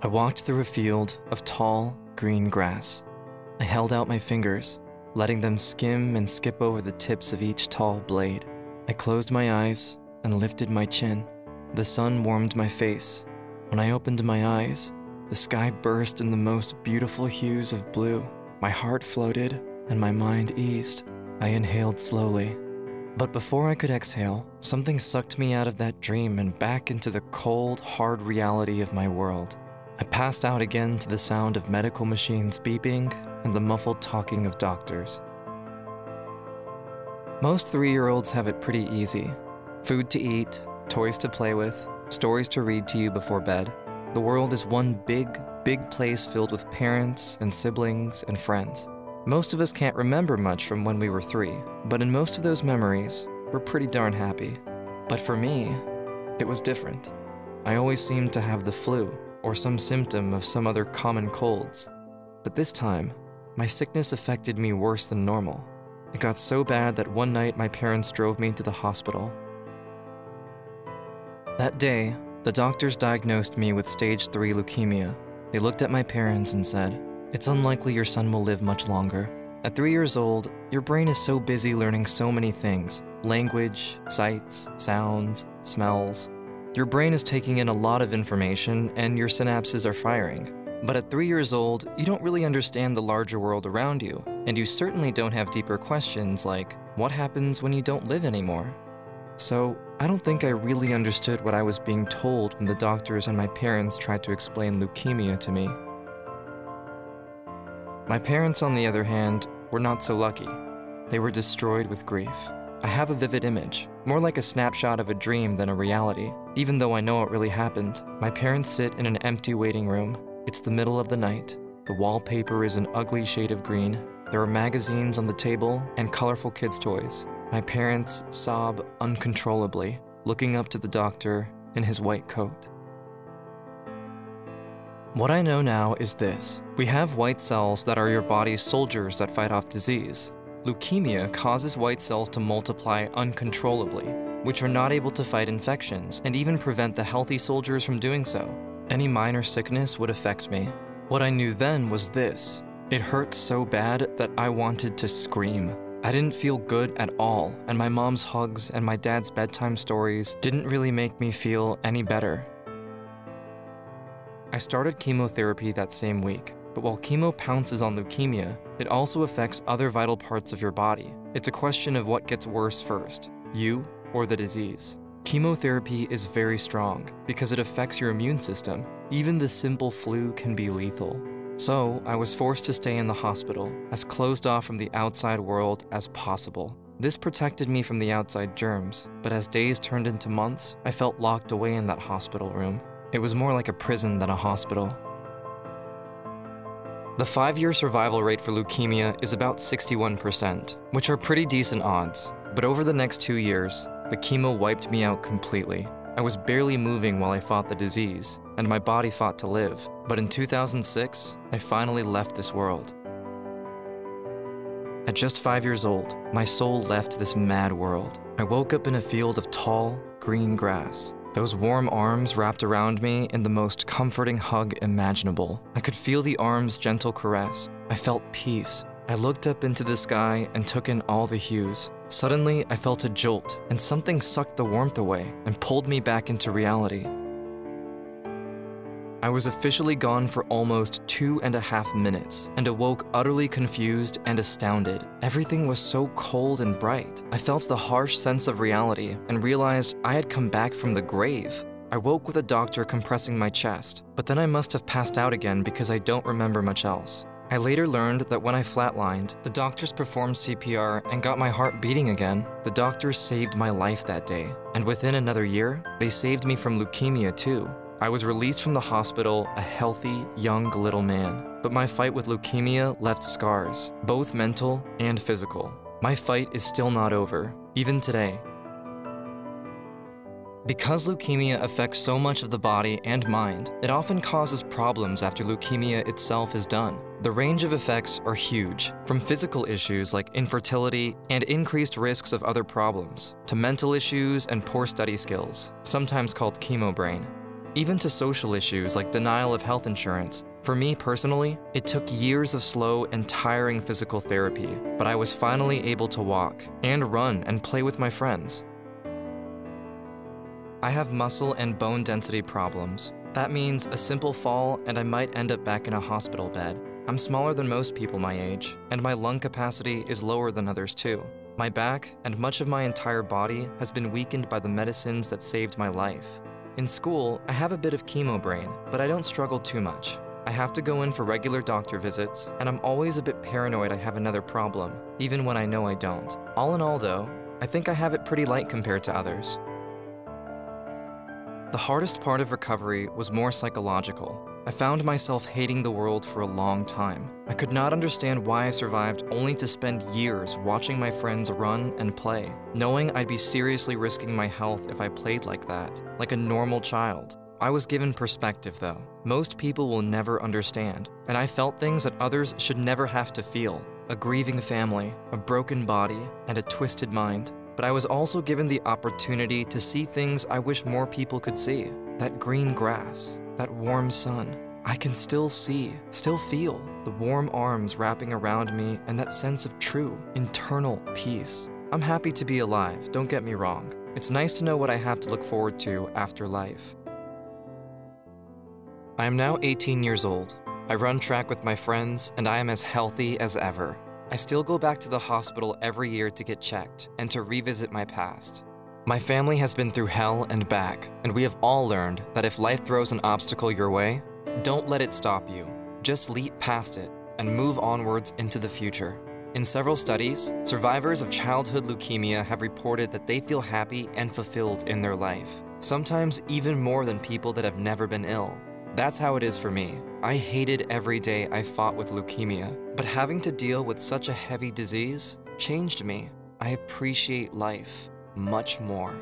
I walked through a field of tall, green grass. I held out my fingers, letting them skim and skip over the tips of each tall blade. I closed my eyes and lifted my chin. The sun warmed my face. When I opened my eyes, the sky burst in the most beautiful hues of blue. My heart floated and my mind eased. I inhaled slowly. But before I could exhale, something sucked me out of that dream and back into the cold, hard reality of my world. I passed out again to the sound of medical machines beeping and the muffled talking of doctors. Most 3-year-olds have it pretty easy. Food to eat, toys to play with, stories to read to you before bed. The world is one big, big place filled with parents and siblings and friends. Most of us can't remember much from when we were 3, but in most of those memories, we're pretty darn happy. But for me, it was different. I always seemed to have the flu or some symptom of some other common colds. But this time, my sickness affected me worse than normal. It got so bad that one night my parents drove me to the hospital. That day, the doctors diagnosed me with stage 3 leukemia. They looked at my parents and said, "It's unlikely your son will live much longer." At 3 years old, your brain is so busy learning so many things: language, sights, sounds, smells. Your brain is taking in a lot of information and your synapses are firing. But at 3 years old, you don't really understand the larger world around you, and you certainly don't have deeper questions like, what happens when you don't live anymore? So, I don't think I really understood what I was being told when the doctors and my parents tried to explain leukemia to me. My parents, on the other hand, were not so lucky. They were destroyed with grief. I have a vivid image, more like a snapshot of a dream than a reality. Even though I know it really happened, my parents sit in an empty waiting room. It's the middle of the night. The wallpaper is an ugly shade of green. There are magazines on the table and colorful kids' toys. My parents sob uncontrollably, looking up to the doctor in his white coat. What I know now is this: we have white cells that are your body's soldiers that fight off disease. Leukemia causes white cells to multiply uncontrollably, which are not able to fight infections and even prevent the healthy soldiers from doing so. Any minor sickness would affect me. What I knew then was this: it hurt so bad that I wanted to scream. I didn't feel good at all, and my mom's hugs and my dad's bedtime stories didn't really make me feel any better. I started chemotherapy that same week, but while chemo pounces on leukemia, it also affects other vital parts of your body. It's a question of what gets worse first, you or the disease. Chemotherapy is very strong because it affects your immune system. Even the simple flu can be lethal. So, I was forced to stay in the hospital, as closed off from the outside world as possible. This protected me from the outside germs, but as days turned into months, I felt locked away in that hospital room. It was more like a prison than a hospital. The 5-year survival rate for leukemia is about 61%, which are pretty decent odds. But over the next 2 years, the chemo wiped me out completely. I was barely moving while I fought the disease, and my body fought to live. But in 2006, I finally left this world. At just 5 years old, my soul left this mad world. I woke up in a field of tall, green grass. Those warm arms wrapped around me in the most comforting hug imaginable. I could feel the arms' gentle caress. I felt peace. I looked up into the sky and took in all the hues. Suddenly, I felt a jolt, and something sucked the warmth away and pulled me back into reality. I was officially gone for almost 2.5 minutes and awoke utterly confused and astounded. Everything was so cold and bright. I felt the harsh sense of reality and realized I had come back from the grave. I woke with a doctor compressing my chest, but then I must have passed out again because I don't remember much else. I later learned that when I flatlined, the doctors performed CPR and got my heart beating again. The doctors saved my life that day, and within another year, they saved me from leukemia too. I was released from the hospital a healthy, young little man, but my fight with leukemia left scars, both mental and physical. My fight is still not over, even today. Because leukemia affects so much of the body and mind, it often causes problems after leukemia itself is done. The range of effects are huge, from physical issues like infertility and increased risks of other problems, to mental issues and poor study skills, sometimes called chemo brain. even to social issues like denial of health insurance. For me personally, it took years of slow and tiring physical therapy, but I was finally able to walk and run and play with my friends. I have muscle and bone density problems. That means a simple fall and I might end up back in a hospital bed. I'm smaller than most people my age, and my lung capacity is lower than others too. My back and much of my entire body has been weakened by the medicines that saved my life. In school, I have a bit of chemo brain, but I don't struggle too much. I have to go in for regular doctor visits, and I'm always a bit paranoid I have another problem, even when I know I don't. All in all though, I think I have it pretty light compared to others. The hardest part of recovery was more psychological. I found myself hating the world for a long time. I could not understand why I survived only to spend years watching my friends run and play, knowing I'd be seriously risking my health if I played like that, like a normal child. I was given perspective though. Most people will never understand, and I felt things that others should never have to feel. A grieving family, a broken body, and a twisted mind. But I was also given the opportunity to see things I wish more people could see. That green grass, that warm sun. I can still see, still feel the warm arms wrapping around me and that sense of true, internal peace. I'm happy to be alive, don't get me wrong. It's nice to know what I have to look forward to after life. I am now 18 years old. I run track with my friends and I am as healthy as ever. I still go back to the hospital every year to get checked and to revisit my past. My family has been through hell and back, and we have all learned that if life throws an obstacle your way, don't let it stop you. Just leap past it and move onwards into the future. In several studies, survivors of childhood leukemia have reported that they feel happy and fulfilled in their life, sometimes even more than people that have never been ill. That's how it is for me. I hated every day I fought with leukemia, but having to deal with such a heavy disease changed me. I appreciate life much more.